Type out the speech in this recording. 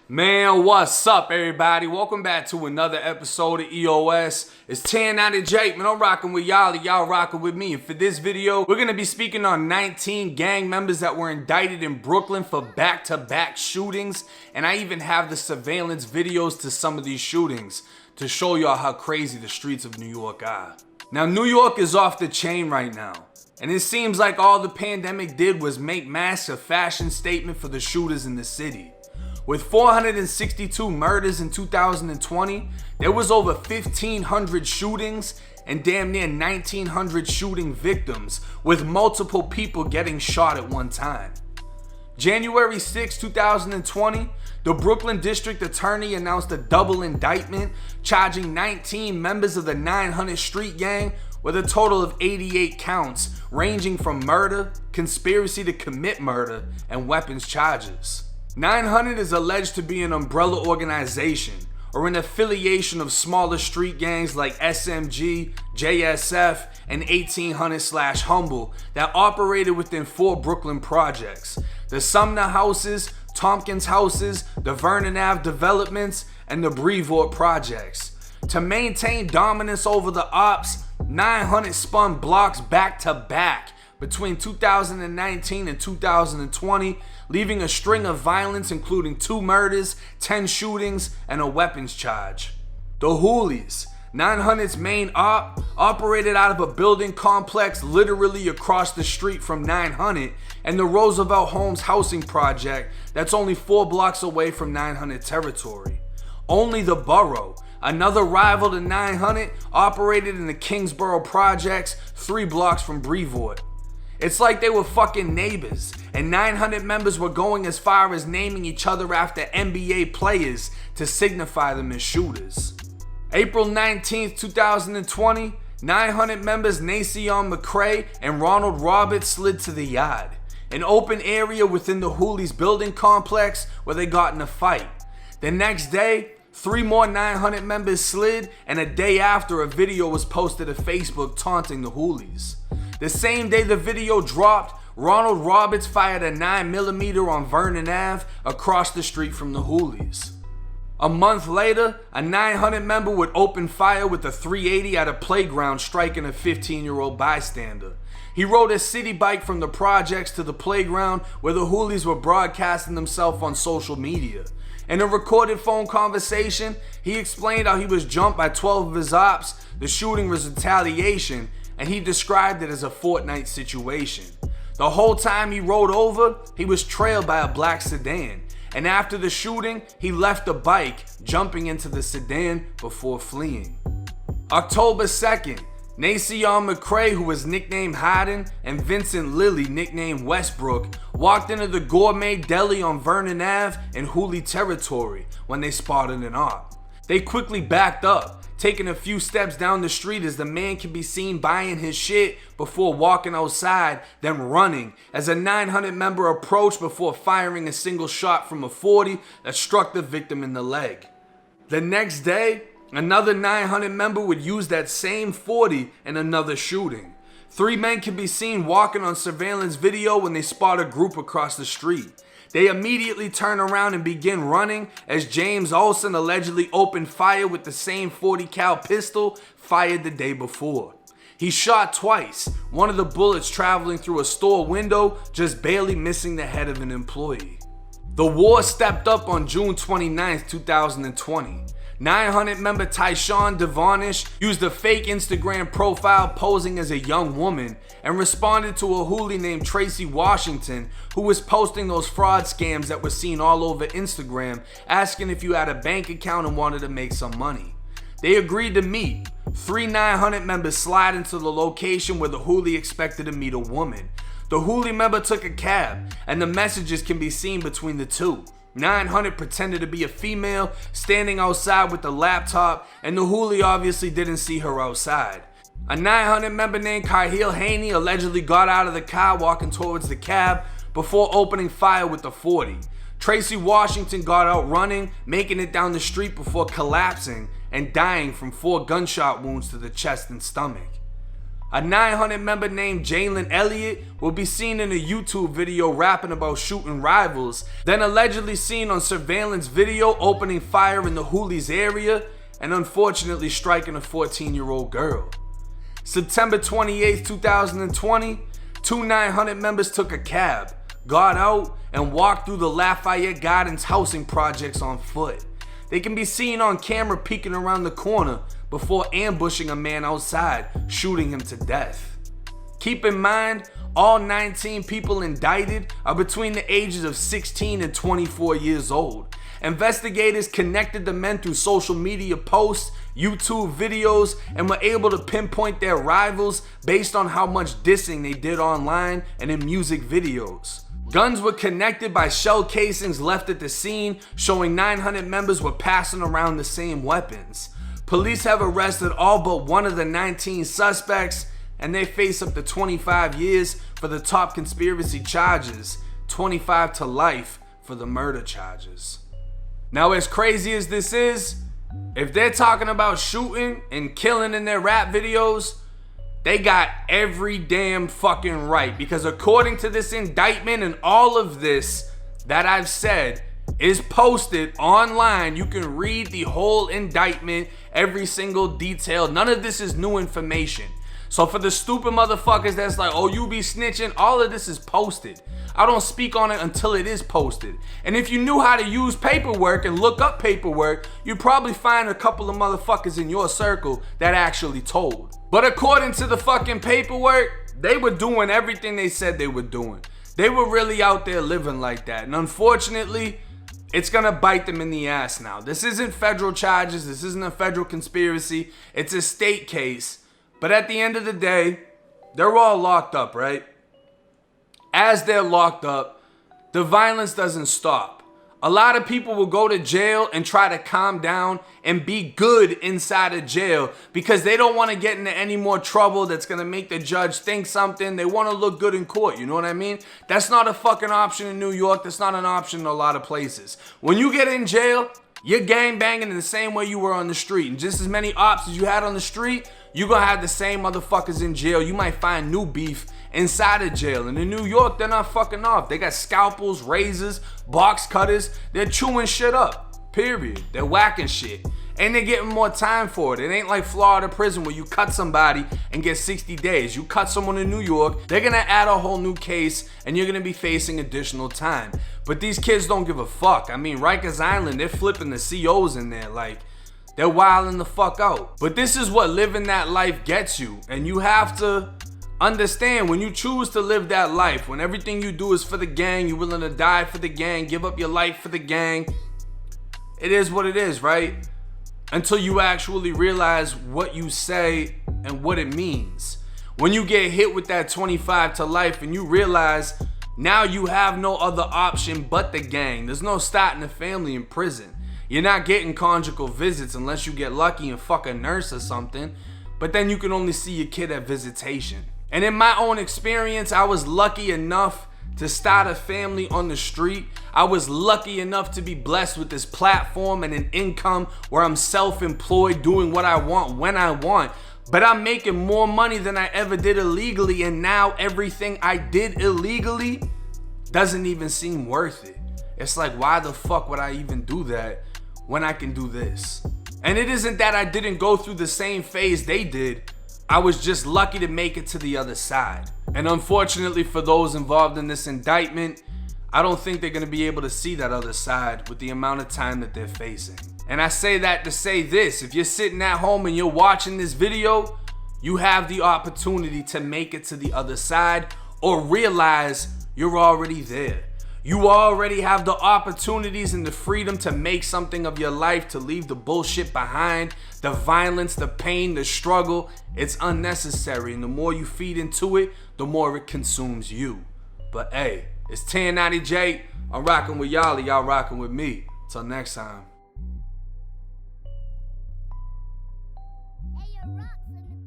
Man, what's up, everybody? Welcome back to another episode of EOS. It's 10 out of Jake, man. I'm rocking with y'all, and y'all rocking with me. And for this video, we're gonna be speaking on 19 gang members that were indicted in Brooklyn for back-to-back shootings. And I even have the surveillance videos to some of these shootings to show y'all how crazy the streets of New York are. Now, New York is off the chain right now. And it seems like all the pandemic did was make masks a fashion statement for the shooters in the city. With 462 murders in 2020, there was over 1,500 shootings and damn near 1,900 shooting victims, with multiple people getting shot at one time. January 6, 2020, the Brooklyn District Attorney announced a double indictment, charging 19 members of the 900 Street Gang with a total of 88 counts, ranging from murder, conspiracy to commit murder, and weapons charges. 900 is alleged to be an umbrella organization or an affiliation of smaller street gangs like SMG, JSF, and 1800/Humble that operated within 4 Brooklyn projects: the Sumner Houses, Tompkins Houses, the Vernon Ave Developments, and the Brevoort Projects. To maintain dominance over the ops, 900 spun blocks back to back between 2019 and 2020, leaving a string of violence including 2 murders, 10 shootings, and a weapons charge. The Hoolies, 900's main op, operated out of a building complex literally across the street from 900 and the Roosevelt Homes housing project that's only 4 blocks away from 900 territory. Only the Borough, another rival to 900, operated in the Kingsborough projects 3 blocks from Brevoort. It's like they were fucking neighbors, and 900 members were going as far as naming each other after NBA players to signify them as shooters. April 19th, 2020, 900 members Nacion McCrae and Ronald Roberts slid to the yard, an open area within the Hoolies building complex where they got in a fight. The next day, 3 more 900 members slid, and a day after, a video was posted to Facebook taunting the Hoolies. The same day the video dropped, Ronald Roberts fired a 9mm on Vernon Ave across the street from the Hoolies. A month later, a 900 member would open fire with a .380 at a playground, striking a 15-year-old bystander. He rode a city bike from the projects to the playground where the Hoolies were broadcasting themselves on social media. In a recorded phone conversation, he explained how he was jumped by 12 of his ops, the shooting was retaliation, and he described it as a Fortnite situation. The whole time he rode over, he was trailed by a black sedan, and after the shooting, he left the bike, jumping into the sedan before fleeing. October 2nd, Nacion McCrae, who was nicknamed Haddon, and Vincent Lilly, nicknamed Westbrook, walked into the Gourmet Deli on Vernon Ave in Hooley territory when they spotted an op. They quickly backed up, taking a few steps down the street as the man can be seen buying his shit before walking outside, then running as a 900 member approached before firing a single shot from a .40 that struck the victim in the leg. The next day, another 900 member would use that same .40 in another shooting. 3 men can be seen walking on surveillance video when they spot a group across the street. They immediately turn around and begin running as James Olsen allegedly opened fire with the same .40 cal pistol fired the day before. He shot twice, one of the bullets traveling through a store window, just barely missing the head of an employee. The war stepped up on June 29th, 2020. 900 member Tyshawn Devonish used a fake Instagram profile posing as a young woman and responded to a hoolie named Tracy Washington, who was posting those fraud scams that were seen all over Instagram, asking if you had a bank account and wanted to make some money. They agreed to meet. 3 900 members slide into the location where the hoolie expected to meet a woman. The hoolie member took a cab, and the messages can be seen between the two. 900 pretended to be a female standing outside with the laptop, and the hoolie obviously didn't see her outside. A 900 member named Kahil Haney allegedly got out of the car walking towards the cab before opening fire with the .40. Tracy Washington got out running, making it down the street before collapsing and dying from 4 gunshot wounds to the chest and stomach. A 900 member named Jalen Elliott will be seen in a YouTube video rapping about shooting rivals, then allegedly seen on surveillance video opening fire in the Hoolies area and unfortunately striking a 14-year-old girl. September 28, 2020, two 900 members took a cab, got out, and walked through the Lafayette Gardens housing projects on foot. They can be seen on camera peeking around the corner before ambushing a man outside, shooting him to death. Keep in mind, all 19 people indicted are between the ages of 16 and 24 years old. Investigators connected the men through social media posts, YouTube videos, and were able to pinpoint their rivals based on how much dissing they did online and in music videos. Guns were connected by shell casings left at the scene, showing 900 members were passing around the same weapons. Police have arrested all but one of the 19 suspects, and they face up to 25 years for the top conspiracy charges, 25 to life for the murder charges. Now, as crazy as this is, if they're talking about shooting and killing in their rap videos, they got every damn fucking right, because according to this indictment and all of this that I've said is posted online, you can read the whole indictment, every single detail. None of this is new information. So for the stupid motherfuckers that's like, oh, you be snitching, all of this is posted. I don't speak on it until it is posted. And if you knew how to use paperwork and look up paperwork, you'd probably find a couple of motherfuckers in your circle that actually told. But according to the fucking paperwork, they were doing everything they said they were doing. They were really out there living like that. And unfortunately, it's gonna bite them in the ass now. This isn't federal charges. This isn't a federal conspiracy. It's a state case. But at the end of the day, they're all locked up, right? As they're locked up, the violence doesn't stop. A lot of people will go to jail and try to calm down and be good inside of jail because they don't want to get into any more trouble that's going to make the judge think something. They want to look good in court, you know what I mean? That's not a fucking option in New York. That's not an option in a lot of places. When you get in jail, you're gang banging in the same way you were on the street. And just as many ops as you had on the street, you're going to have the same motherfuckers in jail. You might find new beef inside of jail. And in New York, they're not fucking off. They got scalpels, razors, box cutters. They're chewing shit up, period. They're whacking shit. And they're getting more time for it. It ain't like Florida prison where you cut somebody and get 60 days. You cut someone in New York, they're going to add a whole new case and you're going to be facing additional time. But these kids don't give a fuck. I mean, Rikers Island, they're flipping the COs in there. Like, they're wilding the fuck out. But this is what living that life gets you. And you have to understand, when you choose to live that life, when everything you do is for the gang, you're willing to die for the gang, give up your life for the gang, it is what it is, right? Until you actually realize what you say and what it means. When you get hit with that 25 to life and you realize now you have no other option but the gang. There's no starting a family in prison. You're not getting conjugal visits unless you get lucky and fuck a nurse or something. But then you can only see your kid at visitation. And in my own experience, I was lucky enough to start a family on the street. I was lucky enough to be blessed with this platform and an income where I'm self-employed, doing what I want when I want. But I'm making more money than I ever did illegally, and now everything I did illegally doesn't even seem worth it. It's like, why the fuck would I even do that when I can do this? And it isn't that I didn't go through the same phase they did. I was just lucky to make it to the other side. And unfortunately for those involved in this indictment, I don't think they're going to be able to see that other side with the amount of time that they're facing. And I say that to say this: if you're sitting at home and you're watching this video, you have the opportunity to make it to the other side, or realize you're already there. You already have the opportunities and the freedom to make something of your life, to leave the bullshit behind, the violence, the pain, the struggle. It's unnecessary, and the more you feed into it, the more it consumes you. But hey, it's 1090J. I'm rocking with y'all, y'all rocking with me. Till next time.